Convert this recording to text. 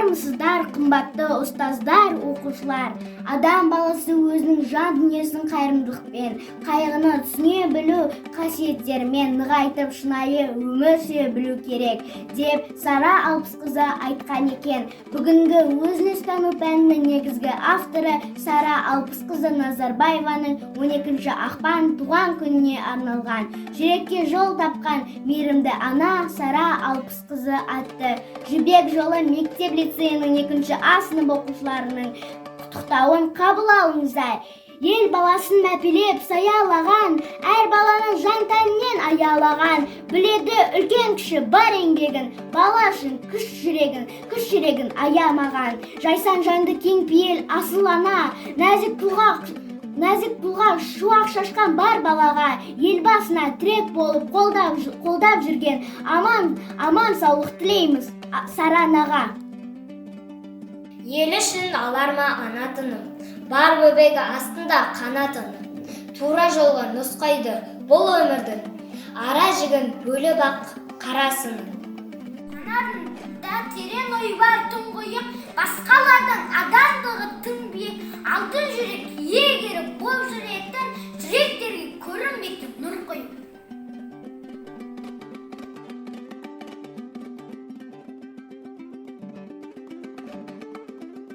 армысыздар, қымбатты ұстаздар, оқушылар. Адам баласы өзінің жан дүниесін қайырымдылықпен, қайғыны түсіне білу қасиеттерімен нығайтып шынайы өмір сүре білу керек, деп Сара Алпысқызы айтқан екен. Бүгінгі өзін ұстану пәнінің негізгі авторы Сара Алпысқызы Назарбаеваның 12 ақпан туған күніне арналған жүрекке жол тапқан мейірімді ана Сара Алпысқызы атты жібек жолы мектеп-лицейінің 2 А сынып оқушыларының құттықтауын қабыл алыңыздар. Ел баласын мәпелеп саялаған, әр баланың жан-тәнінен аялаған, біледі үлкен кіші бар еңбегін, бала үшін күш жүрегін аямаған. Жайсан жанды кең пейіл асыл ана, нәзік тұлға шуақ шашқан бар балаға, елбасына тірек болып қолдап жүрген аман саулық тілейміз Сара анаға. Ел үшін алар ма ана тыным, бар бөбегі астында қанатыным. Тура жолға нұсқайды бұл өмірдің, ара жігін бөліп ақ қарасының. Анадында терең ой бар тұңғиық, басқалардың адамдығы тым биік, алтын жүрек егері боп жүретін, жүректерге көрінбейтін нұр қойып.